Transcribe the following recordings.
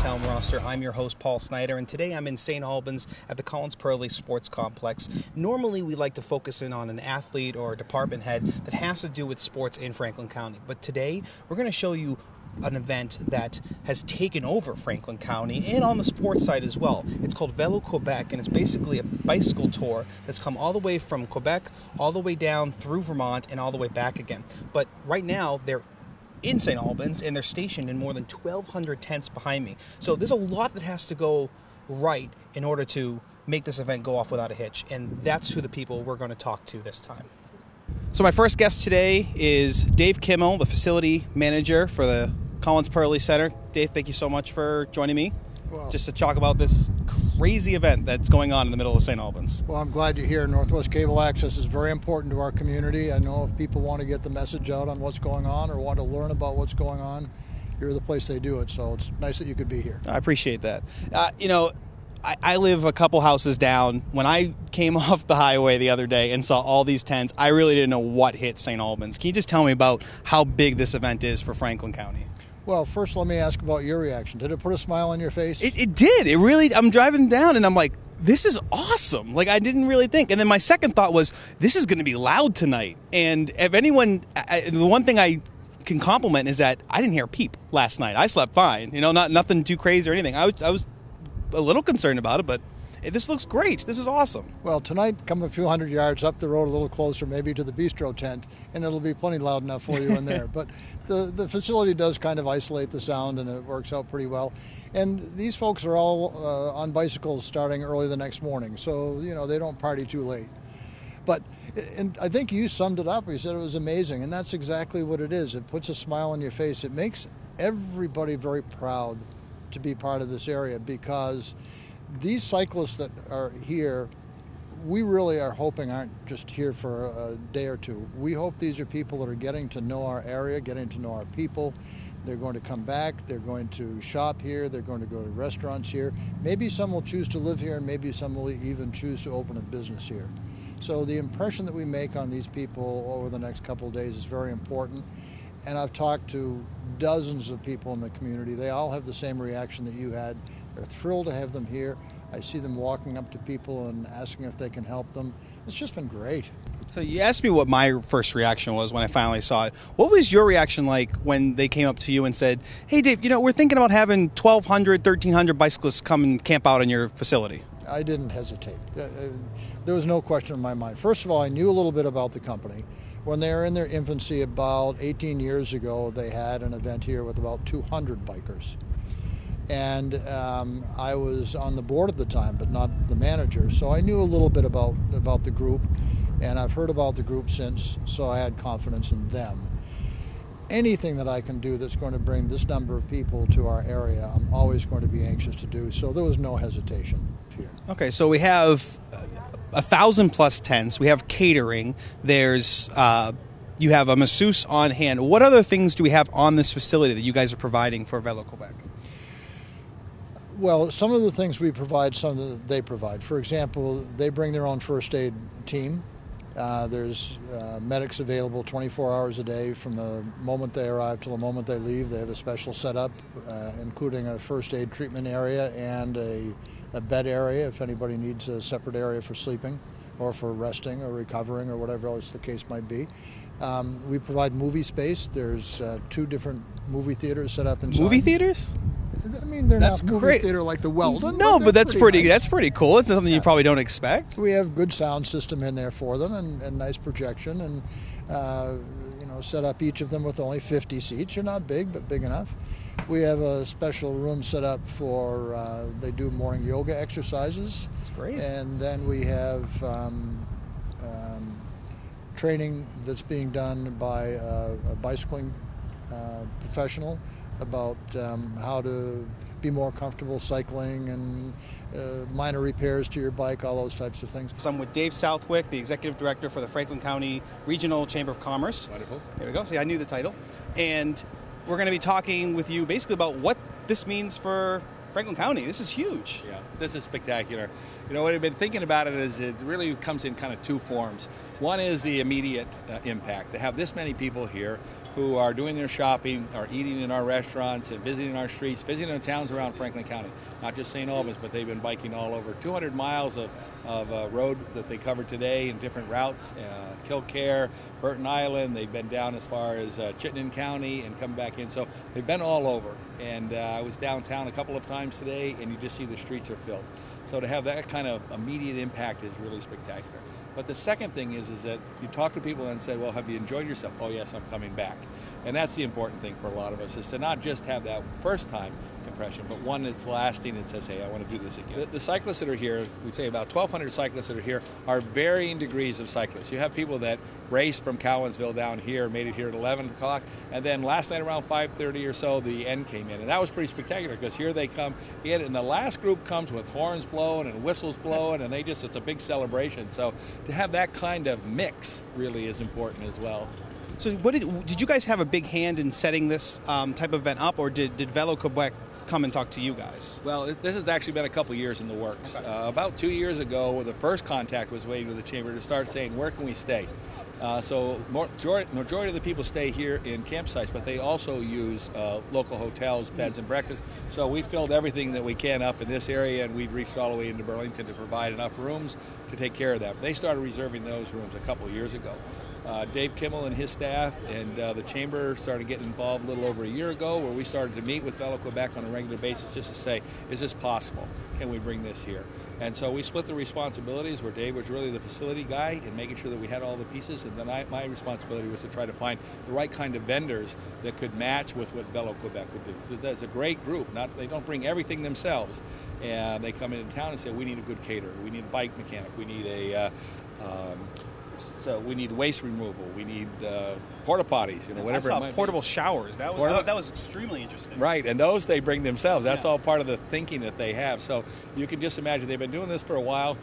Hometown Roster. I'm your host, Paul Snyder, and today I'm in St. Albans at the Collins Perley Sports Complex. Normally, we like to focus in on an athlete or a department head that has to do with sports in Franklin County. But today, we're going to show you an event that has taken over Franklin County and on the sports side as well. It's called Velo Quebec, and it's basically a bicycle tour that's come all the way from Quebec, all the way down through Vermont, and all the way back again. But right now, they're in St. Albans, and they're stationed in more than 1,200 tents behind me. So there's a lot that has to go right in order to make this event go off without a hitch, and that's who the people we're going to talk to this time. So my first guest today is Dave Kimmel, the facility manager for the Collins Perley Center. Dave, thank you so much for joining me just to talk about this crazy event that's going on in the middle of St. Albans. Well, I'm glad you're here. Northwest Cable Access is very important to our community. I know if people want to get the message out on what's going on or want to learn about what's going on, you're the place they do it. So it's nice that you could be here. I appreciate that. I live a couple houses down. When I came off the highway the other day and saw all these tents, I really didn't know what hit St. Albans. Can you just tell me about how big this event is for Franklin County? Well, first let me ask about your reaction. Did it put a smile on your face? It did. It really, I'm driving down and I'm like, this is awesome. Like, I didn't really think. And then my second thought was, this is going to be loud tonight. And if anyone, the one thing I can compliment is that I didn't hear a peep last night. I slept fine. Nothing too crazy or anything. I was a little concerned about it, but this looks great. This is awesome. Well, tonight, come a few hundred yards up the road, a little closer, maybe to the bistro tent, and it'll be plenty loud enough for you in there. But the facility does kind of isolate the sound, and it works out pretty well. And these folks are all on bicycles starting early the next morning, so they don't party too late. But and I think you summed it up. You said it was amazing, and that's exactly what it is. It puts a smile on your face. It makes everybody very proud to be part of this area, because these cyclists that are here, we really are hoping aren't just here for a day or two. We hope these are people that are getting to know our area, getting to know our people. They're going to come back, they're going to shop here, they're going to go to restaurants here. Maybe some will choose to live here, and maybe some will even choose to open a business here. So the impression that we make on these people over the next couple of days is very important. And I've talked to dozens of people in the community. They all have the same reaction that you had. They're thrilled to have them here. I see them walking up to people and asking if they can help them. It's just been great. So you asked me what my first reaction was when I finally saw it. What was your reaction like when they came up to you and said, hey, Dave, we're thinking about having 1,200, 1,300 bicyclists come and camp out in your facility? I didn't hesitate. There was no question in my mind. First of all, I knew a little bit about the company. When they were in their infancy about 18 years ago, they had an event here with about 200 bikers. And I was on the board at the time, but not the manager, so I knew a little bit about the group, and I've heard about the group since, so I had confidence in them. Anything that I can do that's going to bring this number of people to our area, I'm always going to be anxious to do, so there was no hesitation here. Okay, so we have 1,000+ tents. We have catering. There's you have a masseuse on hand. What other things do we have on this facility that you guys are providing for Velo Quebec? Well, some of the things we provide, some that they provide. For example, they bring their own first aid team. There's medics available 24 hours a day from the moment they arrive till the moment they leave. They have a special setup, including a first aid treatment area and a bed area if anybody needs a separate area for sleeping or for resting or recovering or whatever else the case might be. We provide movie space. There's 2 different movie theaters set up inside. Movie theaters? I mean, they're not movie theater like the Weldon. No, but that's pretty. Nice. That's pretty cool. It's something you probably don't expect. We have good sound system in there for them and nice projection, and set up each of them with only 50 seats. They're not big, but big enough. We have a special room set up for they do morning yoga exercises. That's great. And then we have training that's being done by a bicycling professional about how to be more comfortable cycling and minor repairs to your bike, all those types of things. So I'm with Dave Southwick, the Executive Director for the Franklin County Regional Chamber of Commerce. Wonderful. There we go. See, I knew the title. And we're going to be talking with you basically about what this means for Franklin County. This is huge. Yeah, this is spectacular. You know, what I've been thinking about it is it really comes in kind of two forms. One is the immediate impact. To have this many people here who are doing their shopping, are eating in our restaurants, and visiting our streets, visiting the towns around Franklin County. Not just St. Albans, but they've been biking all over. 200 miles of road that they covered today in different routes. Kilcare, Burton Island, they've been down as far as Chittenden County and come back in. So they've been all over. And I was downtown a couple of times today, and you just see the streets are filled. So to have that kind of immediate impact is really spectacular. But the second thing is that you talk to people and say, well, have you enjoyed yourself? Oh, yes, I'm coming back. And that's the important thing for a lot of us, is to not just have that first time impression, but one that's lasting and says, hey, I want to do this again. The cyclists that are here, we say about 1,200 cyclists that are here, are varying degrees of cyclists. You have people that raced from Collinsville down here, made it here at 11 o'clock, and then last night around 5:30 or so, the end came in. And that was pretty spectacular, because here they come in, and the last group comes with horns blowing and whistles blowing, and it's a big celebration. So to have that kind of mix really is important as well. So did you guys have a big hand in setting this type of event up, or did Velo Quebec come and talk to you guys? Well, this has actually been a couple years in the works. Okay. About 2 years ago, the first contact was waiting with the chamber to start saying, where can we stay? So majority of the people stay here in campsites, but they also use local hotels, beds and breakfasts. So we filled everything that we can up in this area, and we've reached all the way into Burlington to provide enough rooms to take care of that. They started reserving those rooms a couple of years ago. Dave Kimmel and his staff and the chamber started getting involved a little over a year ago, where we started to meet with Velo Quebec on a regular basis just to say, is this possible? Can we bring this here? And so we split the responsibilities, where Dave was really the facility guy and making sure that we had all the pieces, and then my responsibility was to try to find the right kind of vendors that could match with what Velo Quebec would do. Because that's a great group. They don't bring everything themselves, and they come into town and say, we need a good caterer, we need a bike mechanic, we need so we need waste removal. We need porta potties, whatever. I saw portable showers. That was extremely interesting. Right, and those they bring themselves. That's all part of the thinking that they have. So you can just imagine they've been doing this for a while.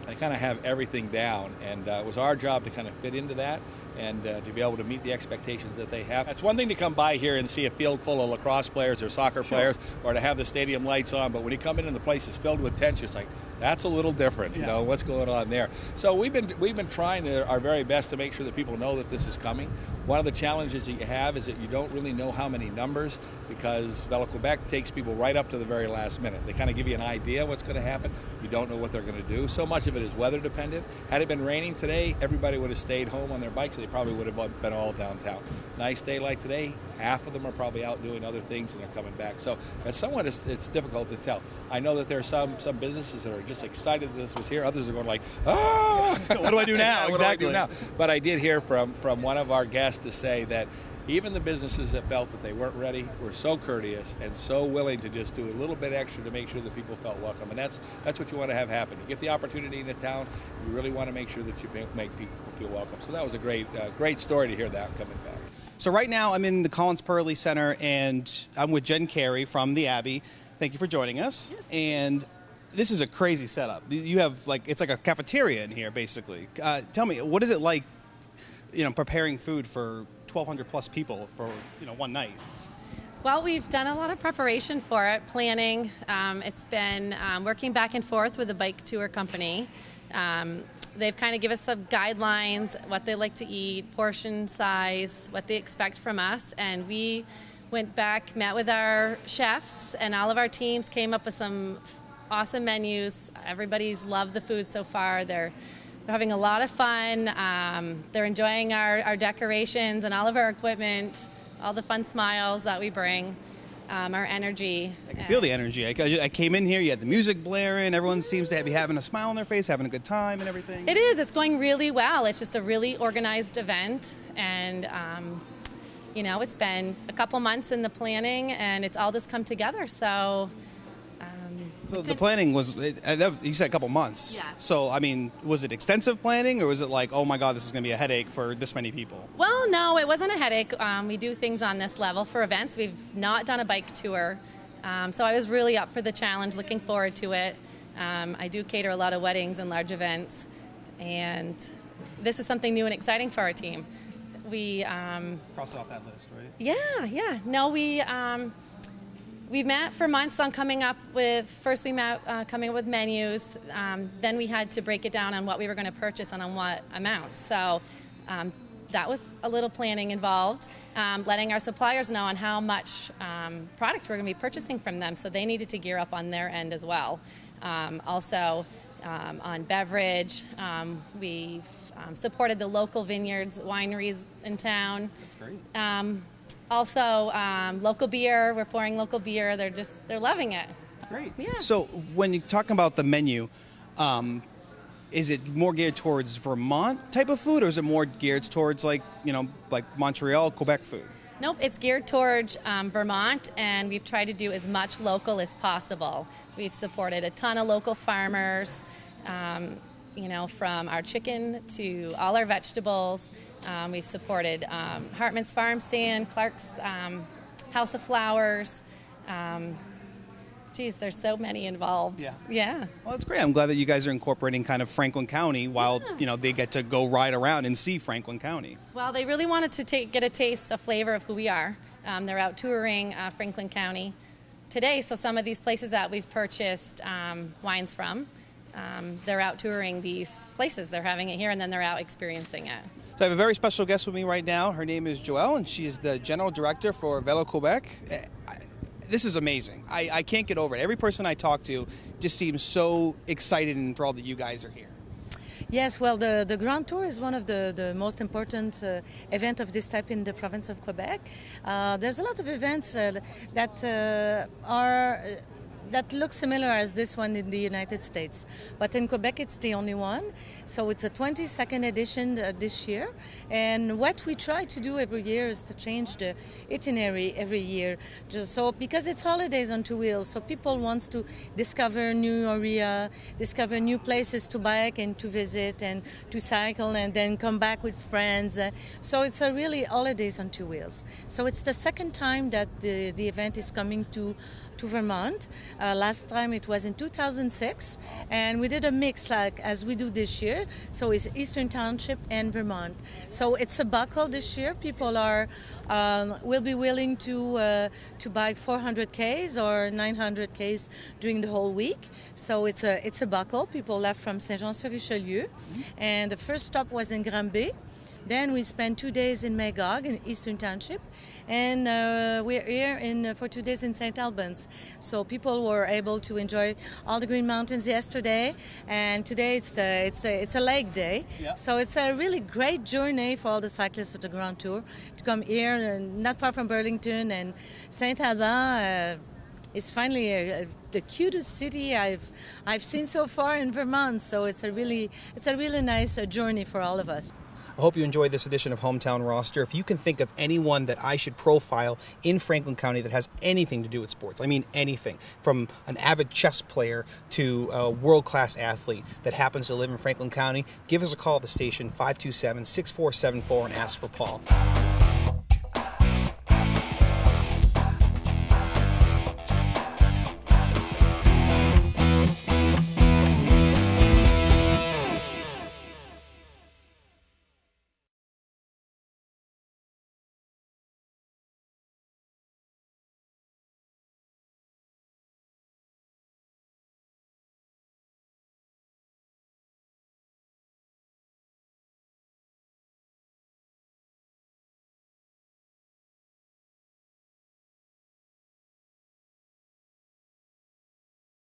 They kind of have everything down, and it was our job to kind of fit into that and to be able to meet the expectations that they have. It's one thing to come by here and see a field full of lacrosse players or soccer players, or to have the stadium lights on, but when you come in and the place is filled with tents, it's like, that's a little different, what's going on there. So we've been trying our very best to make sure that people know that this is coming. One of the challenges that you have is that you don't really know how many numbers, because Velo Quebec takes people right up to the very last minute. They kind of give you an idea what's going to happen. You don't know what they're going to do. So much of it is weather dependent. Had it been raining today, everybody would have stayed home on their bikes. They probably would have been all downtown. Nice day like today, half of them are probably out doing other things and they're coming back. So as someone, it's difficult to tell. I know that there are some businesses that are just excited that this was here. Others are going like, ah, what do I do now? Exactly. Now? But I did hear from one of our guests to say that even the businesses that felt that they weren't ready were so courteous and so willing to just do a little bit extra to make sure that people felt welcome. And that's what you want to have happen. You get the opportunity in a town, you really want to make sure that you make people feel welcome. So that was a great story to hear that coming back. So right now I'm in the Collins Perley Center, and I'm with Jen Carey from the Abbey. Thank you for joining us. Yes. And this is a crazy setup. You have it's like a cafeteria in here, basically. Tell me, what is it like, preparing food for 1,200 plus people for one night? Well, we've done a lot of preparation for it, planning. It's been working back and forth with the bike tour company. They've kind of given us some guidelines, what they like to eat, portion size, what they expect from us, and we went back, met with our chefs, and all of our teams came up with some awesome menus. Everybody's loved the food so far. They're having a lot of fun. They're enjoying our decorations and all of our equipment, all the fun smiles that we bring, our energy. I can feel the energy. I came in here, you had the music blaring, everyone seems to be having a smile on their face, having a good time and everything. It is. It's going really well. It's just a really organized event, and it's been a couple months in the planning, and it's all just come together. So the planning was, you said a couple months. Yeah. So, was it extensive planning, or was it like, oh my God, this is going to be a headache for this many people? Well, no, it wasn't a headache. We do things on this level for events. We've not done a bike tour. So I was really up for the challenge, looking forward to it. I do cater a lot of weddings and large events. And this is something new and exciting for our team. We crossed off that list, right? Yeah. No, We met for months on coming up with, first we met coming up with menus, then we had to break it down on what we were going to purchase and on what amounts. So that was a little planning involved, letting our suppliers know on how much product we're going to be purchasing from them, so they needed to gear up on their end as well. Also, on beverage, we've supported the local vineyards, wineries in town. That's great. Also, local beer. We're pouring local beer. They're loving it. Great. Yeah. So when you're talking about the menu, is it more geared towards Vermont type of food, or is it more geared towards like Montreal, Quebec food? Nope, it's geared towards Vermont, and we've tried to do as much local as possible. We've supported a ton of local farmers, from our chicken to all our vegetables. We've supported Hartman's Farm Stand, Clark's House of Flowers. There's so many involved. Yeah. Well, that's great. I'm glad that you guys are incorporating kind of Franklin County while, they get to go ride around and see Franklin County. Well, they really wanted to get a taste, a flavor of who we are. They're out touring Franklin County today, so some of these places that we've purchased wines from, they're out touring these places. They're having it here, and then they're out experiencing it. So I have a very special guest with me right now. Her name is Joelle, and she is the General Director for Velo Quebec. This is amazing. I can't get over it. Every person I talk to just seems so excited and enthralled that you guys are here. Yes, well, the Grand Tour is one of the most important events of this type in the province of Quebec. There's a lot of events that look similar as this one in the United States. But in Quebec, it's the only one. So it's a 22nd edition this year. And what we try to do every year is to change the itinerary every year. Because it's holidays on two wheels, so people want to discover new area, discover new places to bike and to visit and to cycle and then come back with friends. So it's a really holidays on two wheels. So it's the second time that the event is coming to Vermont. Last time it was in 2006, and we did a mix like as we do this year. So it's Eastern Township and Vermont. So it's a buckle this year. People will be willing to bike 400 Ks or 900 Ks during the whole week. So it's a buckle. People left from Saint-Jean-sur-Richelieu, and the first stop was in Granby. Then we spent 2 days in Magog in Eastern Township, and we're here for 2 days in St. Albans. So people were able to enjoy all the Green Mountains yesterday, and today it's a lake day. Yeah. So it's a really great journey for all the cyclists of the Grand Tour to come here, not far from Burlington, and St. Albans. It's finally the cutest city I've seen so far in Vermont. So it's a really nice journey for all of us. I hope you enjoyed this edition of Hometown Roster. If you can think of anyone that I should profile in Franklin County that has anything to do with sports, I mean anything, from an avid chess player to a world-class athlete that happens to live in Franklin County, give us a call at the station, 527-6474, and ask for Paul.